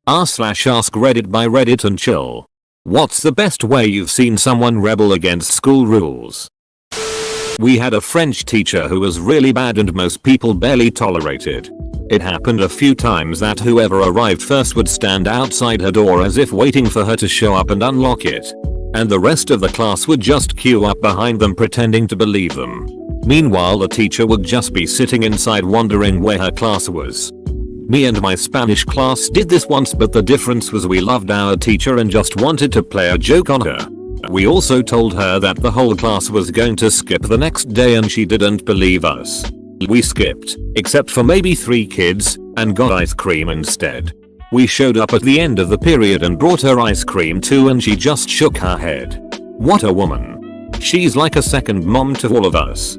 r/Askreddit by Reddit and chill. What's the best way you've seen someone rebel against school rules? We had a French teacher who was really bad and most people barely tolerated. It happened a few times that whoever arrived first would stand outside her door as if waiting for her to show up and unlock it. And the rest of the class would just queue up behind them pretending to believe them. Meanwhile the teacher would just be sitting inside wondering where her class was. Me and my Spanish class did this once, but the difference was we loved our teacher and just wanted to play a joke on her. We also told her that the whole class was going to skip the next day and she didn't believe us. We skipped, except for maybe 3 kids, and got ice cream instead. We showed up at the end of the period and brought her ice cream too, and she just shook her head. What a woman. She's like a second mom to all of us.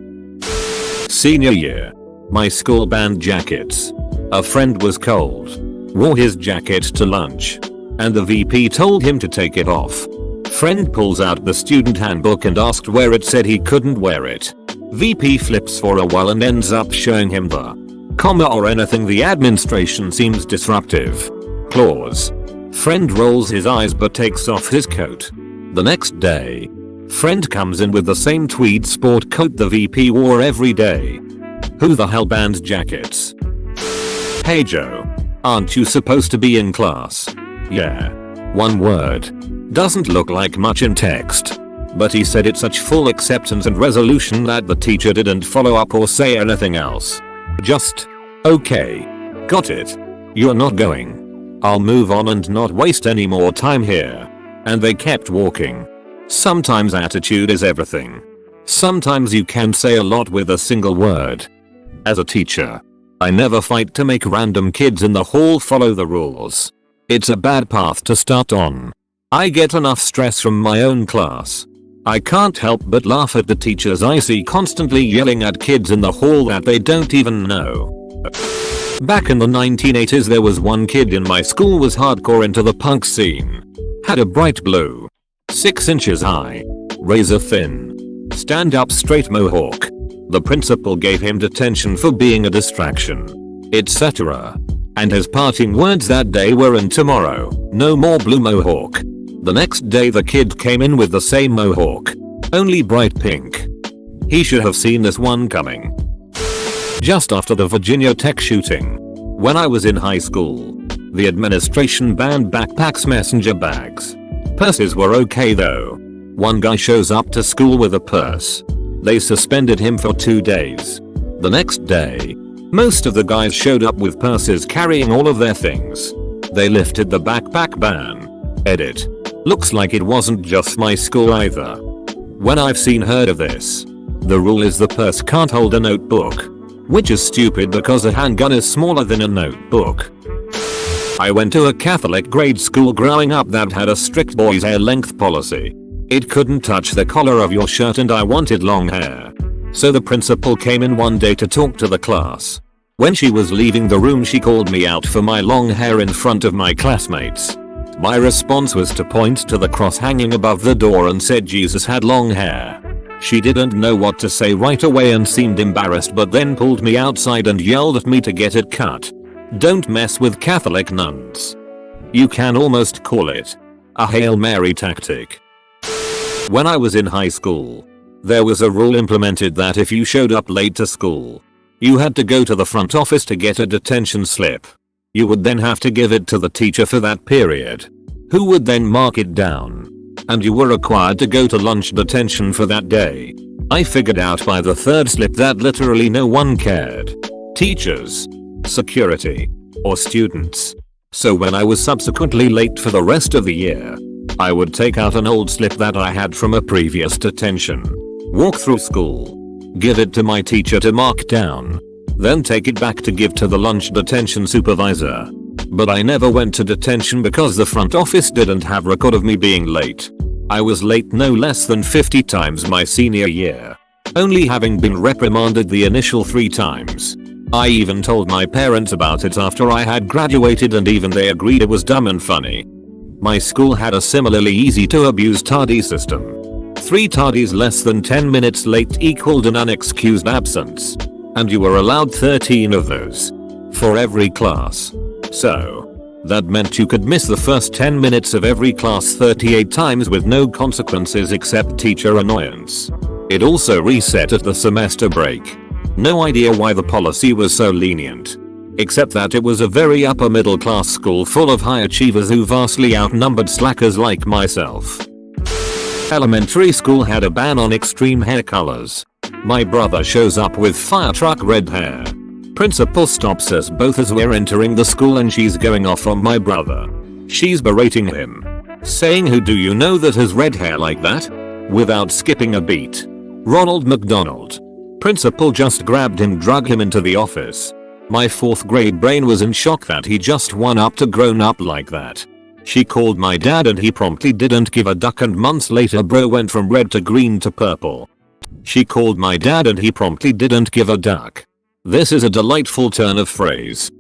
Senior year. My school banned jackets. A friend was cold. Wore his jacket to lunch. And the VP told him to take it off. Friend pulls out the student handbook and asked where it said he couldn't wear it. VP flips for a while and ends up showing him the comma or anything. The administration seems disruptive. Clause. Friend rolls his eyes but takes off his coat. The next day, friend comes in with the same tweed sport coat the VP wore every day. Who the hell bans jackets? Hey Joe. Aren't you supposed to be in class? Yeah. One word. Doesn't look like much in text. But he said it such full acceptance and resolution that the teacher didn't follow up or say anything else. Just, okay. Got it. You're not going. I'll move on and not waste any more time here. And they kept walking. Sometimes attitude is everything. Sometimes you can say a lot with a single word. As a teacher, I never fight to make random kids in the hall follow the rules. It's a bad path to start on. I get enough stress from my own class. I can't help but laugh at the teachers I see constantly yelling at kids in the hall that they don't even know. Back in the 1980s there was one kid in my school was hardcore into the punk scene. Had a bright blue, 6 inches high, razor thin, stand up straight mohawk. The principal gave him detention for being a distraction, etc. And his parting words that day were, "And tomorrow, no more blue mohawk." The next day the kid came in with the same mohawk, only bright pink. He should have seen this one coming. Just after the Virginia Tech shooting, when I was in high school, the administration banned backpacks, messenger bags. Purses were okay though. One guy shows up to school with a purse. They suspended him for 2 days. The next day, most of the guys showed up with purses carrying all of their things. They lifted the backpack ban. Edit. Looks like it wasn't just my school either. When I've seen heard of this, the rule is the purse can't hold a notebook. Which is stupid because a handgun is smaller than a notebook. I went to a Catholic grade school growing up that had a strict boys' hair length policy. It couldn't touch the collar of your shirt and I wanted long hair. So the principal came in one day to talk to the class. When she was leaving the room she called me out for my long hair in front of my classmates. My response was to point to the cross hanging above the door and said Jesus had long hair. She didn't know what to say right away and seemed embarrassed, but then pulled me outside and yelled at me to get it cut. Don't mess with Catholic nuns. You can almost call it a Hail Mary tactic. When I was in high school, there was a rule implemented that if you showed up late to school, you had to go to the front office to get a detention slip. You would then have to give it to the teacher for that period, who would then mark it down. And you were required to go to lunch detention for that day. I figured out by the 3rd slip that literally no one cared. Teachers, security, or students. So when I was subsequently late for the rest of the year, I would take out an old slip that I had from a previous detention, walk through school, give it to my teacher to mark down, then take it back to give to the lunch detention supervisor. But I never went to detention because the front office didn't have record of me being late. I was late no less than 50 times my senior year, only having been reprimanded the initial 3 times. I even told my parents about it after I had graduated and even they agreed it was dumb and funny. My school had a similarly easy to abuse tardy system. 3 tardies less than 10 minutes late equaled an unexcused absence. And you were allowed 13 of those. For every class. So, That meant you could miss the first 10 minutes of every class 38 times with no consequences except teacher annoyance. It also reset at the semester break. No idea why the policy was so lenient. Except that it was a very upper middle class school full of high achievers who vastly outnumbered slackers like myself. Elementary school had a ban on extreme hair colors. My brother shows up with fire truck red hair. Principal stops us both as we're entering the school and she's going off on my brother. She's berating him, saying, "Who do you know that has red hair like that?" Without skipping a beat. Ronald McDonald. Principal just grabbed him, drug him into the office. My 4th grade brain was in shock that he just won up to grown up like that. She called my dad and he promptly didn't give a duck, and months later bro went from red to green to purple. She called my dad and he promptly didn't give a duck. This is a delightful turn of phrase.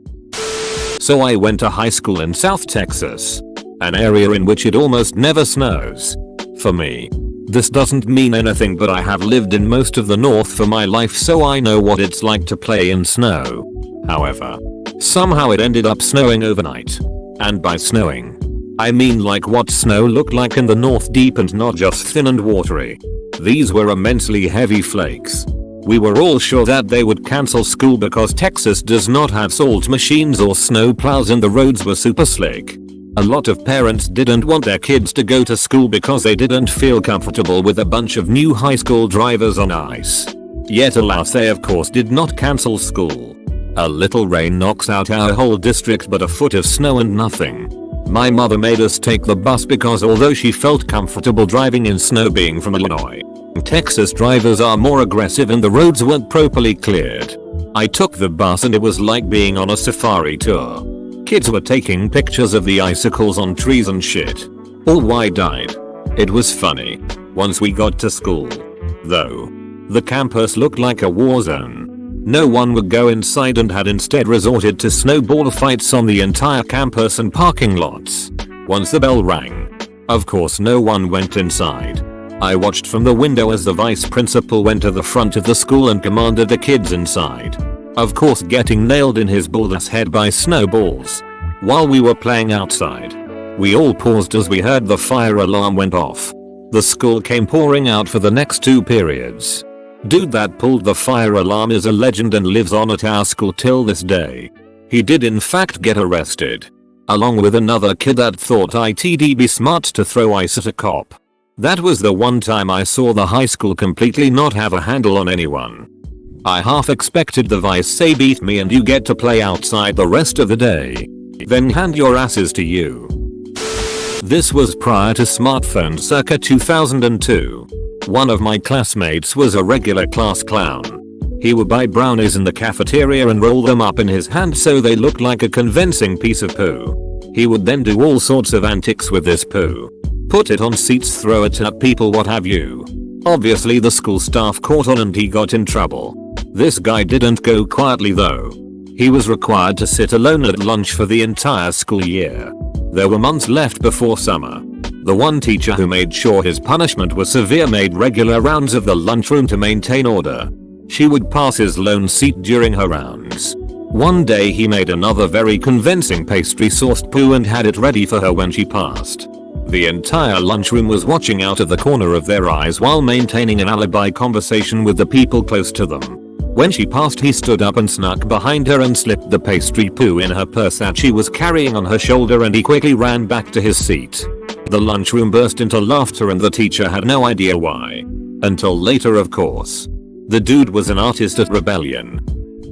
So I went to high school in South Texas, an area in which it almost never snows. For me, this doesn't mean anything, but I have lived in most of the North for my life, so I know what it's like to play in snow. However, somehow it ended up snowing overnight. And by snowing, I mean like what snow looked like in the North, deep and not just thin and watery. These were immensely heavy flakes. We were all sure that they would cancel school because Texas does not have salt machines or snow plows and the roads were super slick. A lot of parents didn't want their kids to go to school because they didn't feel comfortable with a bunch of new high school drivers on ice. Yet alas, they of course did not cancel school. A little rain knocks out our whole district, but a foot of snow and nothing. My mother made us take the bus because although she felt comfortable driving in snow, being from Illinois, Texas drivers are more aggressive and the roads weren't properly cleared. I took the bus and it was like being on a safari tour. Kids were taking pictures of the icicles on trees and shit. All wide-eyed. It was funny. Once we got to school, though, the campus looked like a war zone. No one would go inside and had instead resorted to snowball fights on the entire campus and parking lots. Once the bell rang, of course no one went inside. I watched from the window as the vice principal went to the front of the school and commanded the kids inside. Of course getting nailed in his bald ass head by snowballs. While we were playing outside, we all paused as we heard the fire alarm went off. The school came pouring out for the next 2 periods. Dude that pulled the fire alarm is a legend and lives on at our school till this day. He did in fact get arrested, along with another kid that thought it'd be smart to throw ice at a cop. That was the one time I saw the high school completely not have a handle on anyone. I half expected the vice say, "Beat me and you get to play outside the rest of the day. Then hand your asses to you." This was prior to smartphones circa 2002. One of my classmates was a regular class clown. He would buy brownies in the cafeteria and roll them up in his hand so they looked like a convincing piece of poo. He would then do all sorts of antics with this poo. Put it on seats, throw it at people, what have you. Obviously the school staff caught on and he got in trouble. This guy didn't go quietly though. He was required to sit alone at lunch for the entire school year. There were months left before summer. The one teacher who made sure his punishment was severe made regular rounds of the lunchroom to maintain order. She would pass his lone seat during her rounds. One day he made another very convincing pastry sauced poo and had it ready for her when she passed. The entire lunchroom was watching out of the corner of their eyes while maintaining an alibi conversation with the people close to them. When she passed, he stood up and snuck behind her and slipped the pastry poo in her purse that she was carrying on her shoulder, and he quickly ran back to his seat. The lunchroom burst into laughter and the teacher had no idea why. Until later, of course. The dude was an artist at Rebellion.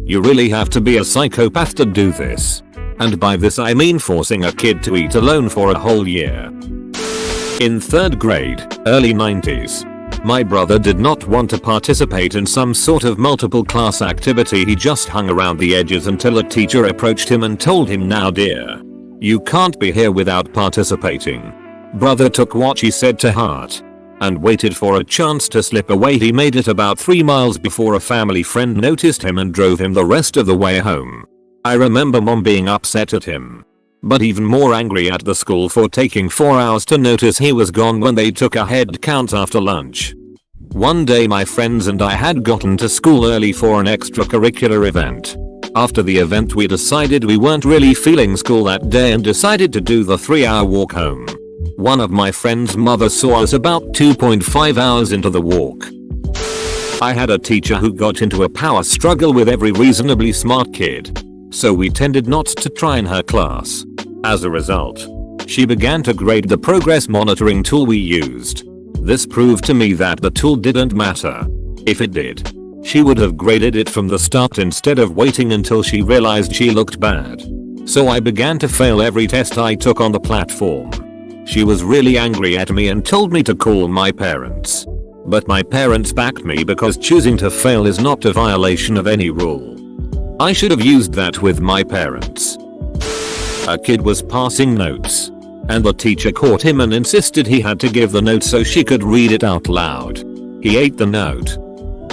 You really have to be a psychopath to do this. And by this I mean forcing a kid to eat alone for a whole year. In 3rd grade, early 90s, my brother did not want to participate in some sort of multiple class activity. He just hung around the edges until a teacher approached him and told him, "Now dear, you can't be here without participating." Brother took what she said to heart and waited for a chance to slip away. He made it about 3 miles before a family friend noticed him and drove him the rest of the way home. I remember mom being upset at him, but even more angry at the school for taking 4 hours to notice he was gone when they took a head count after lunch. One day my friends and I had gotten to school early for an extracurricular event. After the event we decided we weren't really feeling school that day and decided to do the 3-hour walk home. One of my friend's mother saw us about 2.5 hours into the walk. I had a teacher who got into a power struggle with every reasonably smart kid. So we tended not to try in her class. As a result, she began to grade the progress monitoring tool we used. This proved to me that the tool didn't matter. If it did, she would have graded it from the start instead of waiting until she realized she looked bad. So I began to fail every test I took on the platform. She was really angry at me and told me to call my parents. But my parents backed me because choosing to fail is not a violation of any rule. I should have used that with my parents. A kid was passing notes, and the teacher caught him and insisted he had to give the note so she could read it out loud. He ate the note.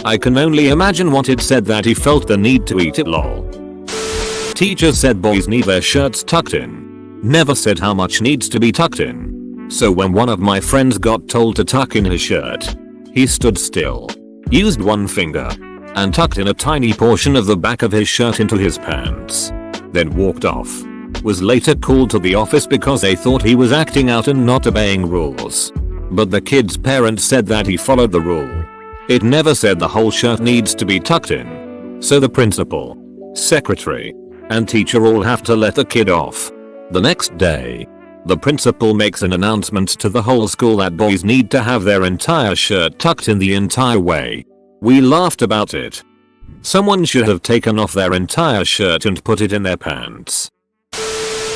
I can only imagine what it said that he felt the need to eat it lol. Teacher said boys need their shirts tucked in. Never said how much needs to be tucked in. So when one of my friends got told to tuck in his shirt, he stood still, used one finger, and tucked in a tiny portion of the back of his shirt into his pants. Then walked off. Was later called to the office because they thought he was acting out and not obeying rules. But the kid's parents said that he followed the rule. It never said the whole shirt needs to be tucked in. So the principal, secretary, and teacher all have to let the kid off. The next day, the principal makes an announcement to the whole school that boys need to have their entire shirt tucked in the entire way. We laughed about it. Someone should have taken off their entire shirt and put it in their pants.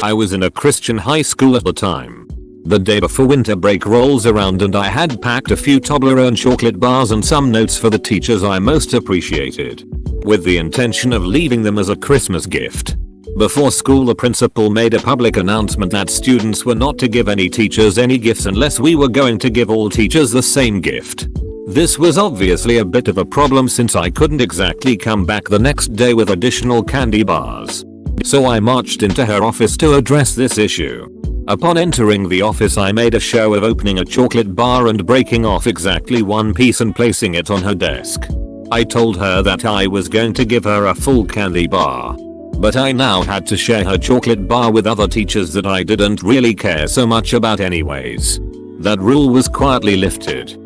I was in a Christian high school at the time. The day before winter break rolls around and I had packed a few Toblerone chocolate bars and some notes for the teachers I most appreciated, with the intention of leaving them as a Christmas gift. Before school the principal made a public announcement that students were not to give any teachers any gifts unless we were going to give all teachers the same gift. This was obviously a bit of a problem since I couldn't exactly come back the next day with additional candy bars. So I marched into her office to address this issue. Upon entering the office I made a show of opening a chocolate bar and breaking off exactly one piece and placing it on her desk. I told her that I was going to give her a full candy bar, but I now had to share her chocolate bar with other teachers that I didn't really care so much about anyways. That rule was quietly lifted.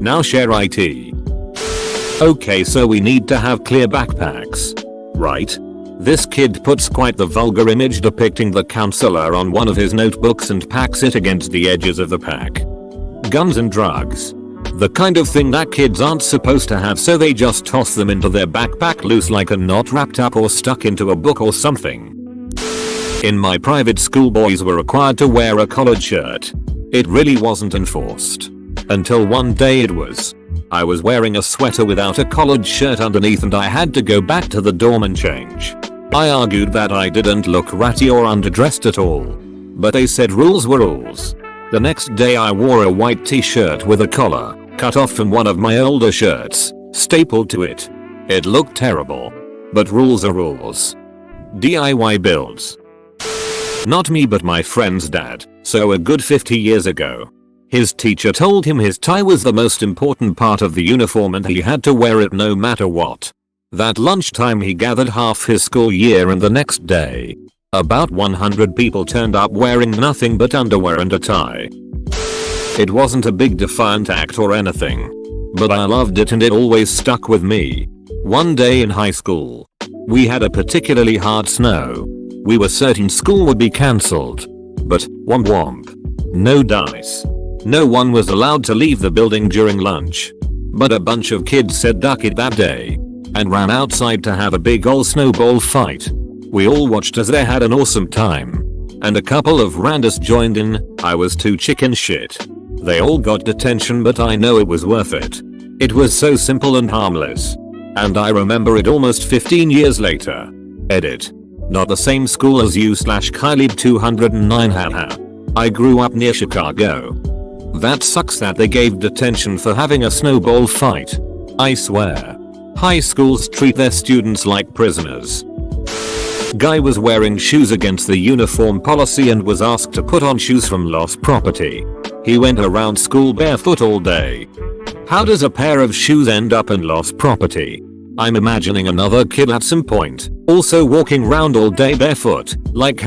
Now share IT. Okay, so we need to have clear backpacks, right? This kid puts quite the vulgar image depicting the counselor on one of his notebooks and packs it against the edges of the pack. Guns and drugs. The kind of thing that kids aren't supposed to have, so they just toss them into their backpack loose like a knot, wrapped up or stuck into a book or something. In my private school boys were required to wear a collared shirt. It really wasn't enforced. Until one day it was. I was wearing a sweater without a collared shirt underneath and I had to go back to the dorm and change. I argued that I didn't look ratty or underdressed at all, but they said rules were rules. The next day I wore a white t-shirt with a collar, cut off from one of my older shirts, stapled to it. It looked terrible. But rules are rules. DIY builds. Not me but my friend's dad, so a good 50 years ago. His teacher told him his tie was the most important part of the uniform and he had to wear it no matter what. That lunchtime he gathered half his school year and the next day, about 100 people turned up wearing nothing but underwear and a tie. It wasn't a big defiant act or anything, but I loved it and it always stuck with me. One day in high school, we had a particularly hard snow. We were certain school would be cancelled. But womp womp. No dice. No one was allowed to leave the building during lunch. But a bunch of kids said duck it that day and ran outside to have a big ol' snowball fight. We all watched as they had an awesome time. And a couple of randos joined in. I was too chicken shit. They all got detention but I know it was worth it. It was so simple and harmless. And I remember it almost 15 years later. Edit. Not the same school as you / Kylie 209 haha. I grew up near Chicago. That sucks that they gave detention for having a snowball fight. I swear. High schools treat their students like prisoners. Guy was wearing shoes against the uniform policy and was asked to put on shoes from lost property. He went around school barefoot all day. How does a pair of shoes end up in lost property? I'm imagining another kid at some point, also walking round all day barefoot, like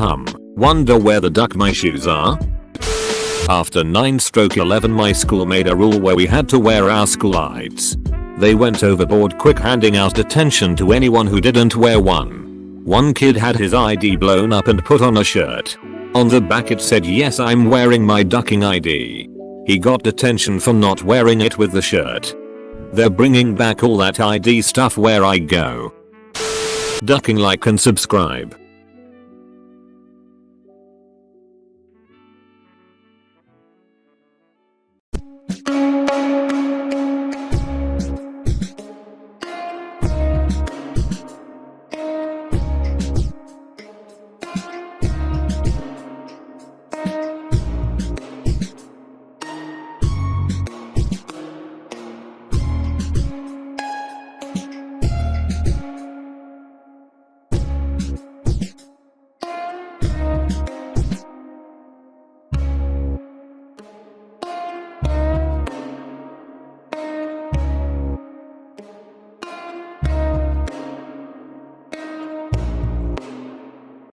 wonder where the duck my shoes are? After 9/11 my school made a rule where we had to wear our school IDs. They went overboard quick handing out detention to anyone who didn't wear one. One kid had his ID blown up and put on a shirt. On the back it said yes I'm wearing my ducking ID. He got detention for not wearing it with the shirt. They're bringing back all that ID stuff where I go. Ducking, like and subscribe.